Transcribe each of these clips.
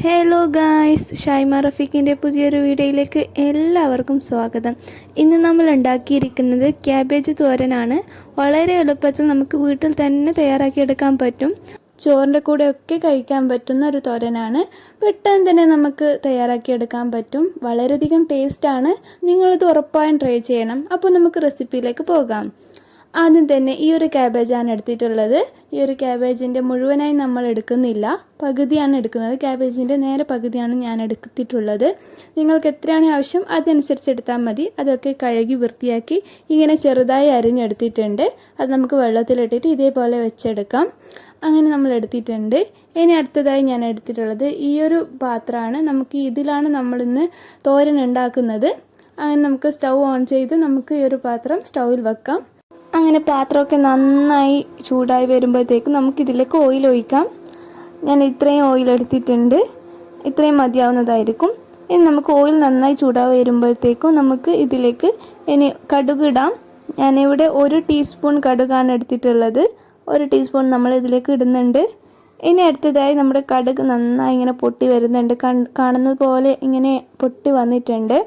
Hello guys, Shaima റഫീഖിൻ്റെ പുതിയൊരു വീഡിയോയിലേക്ക് എല്ലാവർക്കും സ്വാഗതം. ഇന്ന് നമ്മൾ ഉണ്ടാക്കിയിരിക്കുന്നത് ക്യാബേജ് തോരനാണ്. വളരെ എളുപ്പത്തിൽ നമുക്ക് വീട്ടിൽ തന്നെ തയ്യാറാക്കിയെടുക്കാൻ പറ്റും. ചോറിൻ്റെ കൂടെ ഒക്കെ കഴിക്കാൻ പറ്റുന്ന ഒരു തോരനാണ്. പെട്ടെന്ന് തന്നെ നമുക്ക് തയ്യാറാക്കിയെടുക്കാൻ പറ്റും. വളരെയധികം ടേസ്റ്റാണ്. നിങ്ങളിത് ഉറപ്പായും ട്രൈ ചെയ്യണം. അപ്പോൾ നമുക്ക് റെസിപ്പിയിലേക്ക് പോകാം. ആദ്യം തന്നെ ഈ ഒരു ക്യാബേജാണ് എടുത്തിട്ടുള്ളത്. ഈ ഒരു ക്യാബേജിൻ്റെ മുഴുവനായി നമ്മൾ എടുക്കുന്നില്ല, പകുതിയാണ് എടുക്കുന്നത്. ക്യാബേജിൻ്റെ നേരെ പകുതിയാണ് ഞാൻ എടുത്തിട്ടുള്ളത്. നിങ്ങൾക്ക് എത്രയാണ് ആവശ്യം അതനുസരിച്ച് എടുത്താൽ മതി. അതൊക്കെ കഴുകി വൃത്തിയാക്കി ഇങ്ങനെ ചെറുതായി അരിഞ്ഞെടുത്തിട്ടുണ്ട്. അത് നമുക്ക് വെള്ളത്തിലിട്ടിട്ട് ഇതേപോലെ വെച്ചെടുക്കാം. അങ്ങനെ നമ്മൾ എടുത്തിട്ടുണ്ട്. ഇനി അടുത്തതായി ഞാൻ എടുത്തിട്ടുള്ളത് ഈ ഒരു പാത്രമാണ്. നമുക്ക് ഇതിലാണ് നമ്മളിന്ന് തോരൻ ഉണ്ടാക്കുന്നത്. അങ്ങനെ നമുക്ക് സ്റ്റൗ ഓൺ ചെയ്ത് നമുക്ക് ഈ ഒരു പാത്രം സ്റ്റൗവിൽ വെക്കാം. അങ്ങനെ പാത്രമൊക്കെ നന്നായി ചൂടായി വരുമ്പോഴത്തേക്കും നമുക്കിതിലേക്ക് ഓയിൽ ഒഴിക്കാം. ഞാൻ ഇത്രയും ഓയിൽ എടുത്തിട്ടുണ്ട്. ഇത്രയും മതിയാവുന്നതായിരിക്കും. ഇനി നമുക്ക് ഓയിൽ നന്നായി ചൂടായി വരുമ്പോഴത്തേക്കും നമുക്ക് ഇതിലേക്ക് ഇനി കടുക് ഇടാം. ഞാനിവിടെ 1 ടീസ്പൂൺ കടുകാണ് എടുത്തിട്ടുള്ളത്. 1 ടീസ്പൂൺ നമ്മൾ ഇതിലേക്ക് ഇടുന്നുണ്ട്. ഇനി അടുത്തതായി നമ്മുടെ കടുക് നന്നായി ഇങ്ങനെ പൊട്ടി വരുന്നുണ്ട്. കാണുന്നത് പോലെ ഇങ്ങനെ പൊട്ടി വന്നിട്ടുണ്ട്.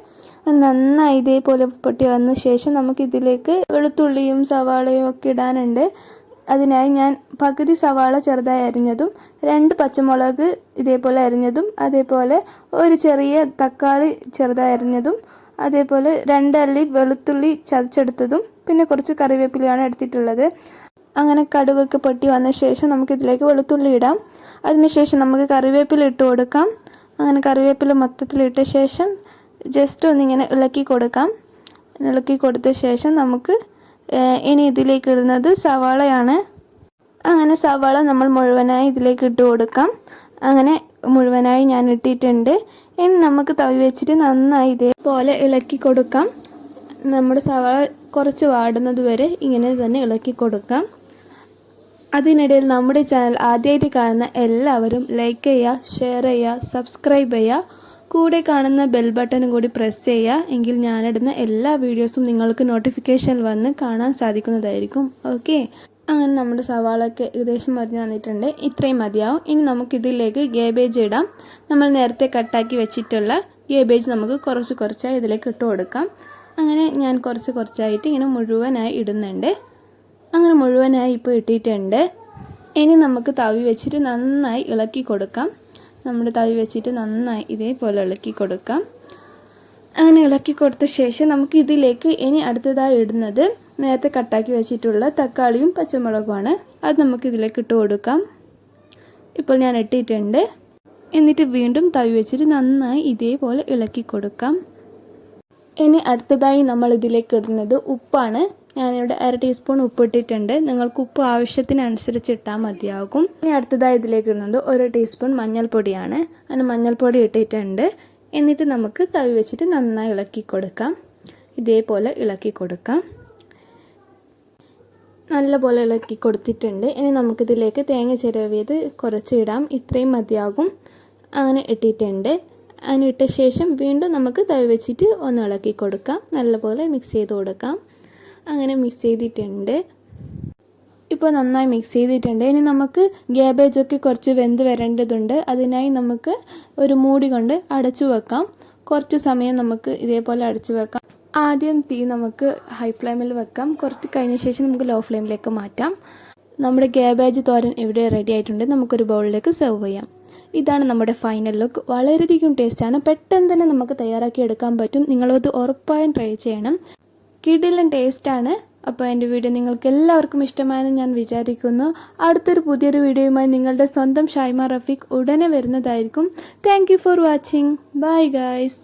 നന്നായി ഇതേപോലെ പൊട്ടി വന്ന ശേഷം നമുക്കിതിലേക്ക് വെളുത്തുള്ളിയും സവാളയും ഒക്കെ ഇടാനുണ്ട്. അതിനായി ഞാൻ പകുതി സവാള ചെറുതായി അരിഞ്ഞതും 2 പച്ചമുളക് ഇതേപോലെ അരിഞ്ഞതും, അതേപോലെ ഒരു ചെറിയ തക്കാളി ചെറുതായി അരിഞ്ഞതും, അതേപോലെ 2 അല്ലി വെളുത്തുള്ളി ചതച്ചെടുത്തതും, പിന്നെ കുറച്ച് കറിവേപ്പിലയാണ് എടുത്തിട്ടുള്ളത്. അങ്ങനെ കടുകൊക്കെ പൊട്ടി വന്ന ശേഷം നമുക്കിതിലേക്ക് വെളുത്തുള്ളി ഇടാം. അതിനുശേഷം നമുക്ക് കറിവേപ്പില ഇട്ട് കൊടുക്കാം. അങ്ങനെ കറിവേപ്പില മൊത്തത്തിലിട്ട ശേഷം ജസ്റ്റ് ഒന്നിങ്ങനെ ഇളക്കി കൊടുക്കാം. ഇളക്കി കൊടുത്ത ശേഷം നമുക്ക് ഇനി ഇതിലേക്ക് ഇടുന്നത് സവാളയാണ്. അങ്ങനെ സവാള നമ്മൾ മുഴുവനായി ഇതിലേക്ക് ഇട്ട് കൊടുക്കാം. അങ്ങനെ മുഴുവനായി ഞാൻ ഇട്ടിട്ടുണ്ട്. ഇനി നമുക്ക് തവി വെച്ചിട്ട് നന്നായി ഇതേപോലെ ഇളക്കി കൊടുക്കാം. നമ്മുടെ സവാള കുറച്ച് വാടുന്നത് വരെ ഇങ്ങനെ തന്നെ ഇളക്കി കൊടുക്കാം. അതിനിടയിൽ നമ്മുടെ ചാനൽ ആദ്യമായിട്ട് കാണുന്ന എല്ലാവരും ലൈക്ക് ചെയ്യുക, ഷെയർ ചെയ്യുക, സബ്സ്ക്രൈബ് ചെയ്യുക. കൂടെ കാണുന്ന ബെൽ ബട്ടണും കൂടി പ്രസ് ചെയ്യുക. എങ്കിൽ ഞാനിടുന്ന എല്ലാ വീഡിയോസും നിങ്ങൾക്ക് നോട്ടിഫിക്കേഷൻ വന്ന് കാണാൻ സാധിക്കുന്നതായിരിക്കും. ഓക്കെ, അങ്ങനെ നമ്മുടെ സവാളൊക്കെ ഏകദേശം മറിഞ്ഞ് വന്നിട്ടുണ്ട്. ഇത്രയും മതിയാവും. ഇനി നമുക്കിതിലേക്ക് ക്യാബേജ് ഇടാം. നമ്മൾ നേരത്തെ കട്ടാക്കി വെച്ചിട്ടുള്ള ക്യാബേജ് നമുക്ക് കുറച്ചായി ഇതിലേക്ക് ഇട്ട് കൊടുക്കാം. അങ്ങനെ ഞാൻ കുറച്ചായിട്ട് ഇങ്ങനെ മുഴുവനായി ഇടുന്നുണ്ട്. അങ്ങനെ മുഴുവനായി ഇപ്പോൾ ഇട്ടിട്ടുണ്ട്. ഇനി നമുക്ക് തവി വെച്ചിട്ട് നന്നായി ഇളക്കി കൊടുക്കാം. നമ്മുടെ തവി വെച്ചിട്ട് നന്നായി ഇതേപോലെ ഇളക്കി കൊടുക്കാം. അങ്ങനെ ഇളക്കി കൊടുത്ത ശേഷം നമുക്ക് ഇതിലേക്ക് ഇനി അടുത്തതായി ഇടുന്നത് നേരത്തെ കട്ടാക്കി വെച്ചിട്ടുള്ള തക്കാളിയും പച്ചമുളകുമാണ്. അത് നമുക്ക് ഇതിലേക്ക് ഇട്ട് കൊടുക്കാം. ഇപ്പോൾ ഞാൻ ഇട്ടിട്ടുണ്ട്. എന്നിട്ട് വീണ്ടും തവി വെച്ചിട്ട് നന്നായി ഇതേപോലെ ഇളക്കി കൊടുക്കാം. ഇനി അടുത്തതായി നമ്മൾ ഇതിലേക്ക് ഇടുന്നത് ഉപ്പാണ്. ഞാനിവിടെ 1/2 ടീസ്പൂൺ ഉപ്പ് ഇട്ടിട്ടുണ്ട്. നിങ്ങൾക്ക് ഉപ്പ് ആവശ്യത്തിനനുസരിച്ച് ഇട്ടാൽ മതിയാകും. ഇനി അടുത്തതായി ഇതിലേക്ക് ഇടുന്നത് 1 ടീസ്പൂൺ മഞ്ഞൾപ്പൊടിയാണ്. അങ്ങനെ മഞ്ഞൾപ്പൊടി ഇട്ടിട്ടുണ്ട്. എന്നിട്ട് നമുക്ക് തവി വെച്ചിട്ട് നന്നായി ഇളക്കി കൊടുക്കാം. ഇതേപോലെ ഇളക്കി കൊടുക്കാം. നല്ലപോലെ ഇളക്കി കൊടുത്തിട്ടുണ്ട്. ഇനി നമുക്കിതിലേക്ക് തേങ്ങ ചിരവിയത് കുറച്ച് ഇടാം. ഇത്രയും മതിയാകും. അങ്ങനെ ഇട്ടിട്ടുണ്ട്. അങ്ങനെ ഇട്ട ശേഷം വീണ്ടും നമുക്ക് തവി വെച്ചിട്ട് ഒന്ന് ഇളക്കി കൊടുക്കാം. നല്ലപോലെ മിക്സ് ചെയ്ത് കൊടുക്കാം. അങ്ങനെ മിക്സ് ചെയ്തിട്ടുണ്ട്. ഇപ്പോൾ നന്നായി മിക്സ് ചെയ്തിട്ടുണ്ട്. ഇനി നമുക്ക് ക്യാബേജൊക്കെ കുറച്ച് വെന്ത് വരേണ്ടതുണ്ട്. അതിനായി നമുക്ക് ഒരു മൂടി കൊണ്ട് അടച്ചു വെക്കാം. കുറച്ച് സമയം നമുക്ക് ഇതേപോലെ അടച്ചു വെക്കാം. ആദ്യം തീ നമുക്ക് ഹൈ ഫ്ലെയിമിൽ വെക്കാം. കുറച്ച് കഴിഞ്ഞ ശേഷം നമുക്ക് ലോ ഫ്ലെയിമിലേക്ക് മാറ്റാം. നമ്മുടെ ക്യാബേജ് തോരൻ ഇവിടെ റെഡി ആയിട്ടുണ്ട്. നമുക്കൊരു ബൗളിലേക്ക് സെർവ് ചെയ്യാം. ഇതാണ് നമ്മുടെ ഫൈനൽ ലുക്ക്. വളരെയധികം ടേസ്റ്റാണ്. പെട്ടെന്ന് തന്നെ നമുക്ക് തയ്യാറാക്കി എടുക്കാൻ പറ്റും. നിങ്ങളത് ഉറപ്പായും ട്രൈ ചെയ്യണം. കിടിലൻ ടേസ്റ്റാണ്. അപ്പോൾ എൻ്റെ വീഡിയോ നിങ്ങൾക്ക് എല്ലാവർക്കും ഇഷ്ടമായെന്ന് ഞാൻ വിചാരിക്കുന്നു. അടുത്തൊരു പുതിയൊരു വീഡിയോയുമായി നിങ്ങളുടെ സ്വന്തം ഷൈമ റഫീഖ് ഉടനെ വരുന്നതായിരിക്കും. Thank you for watching. Bye guys.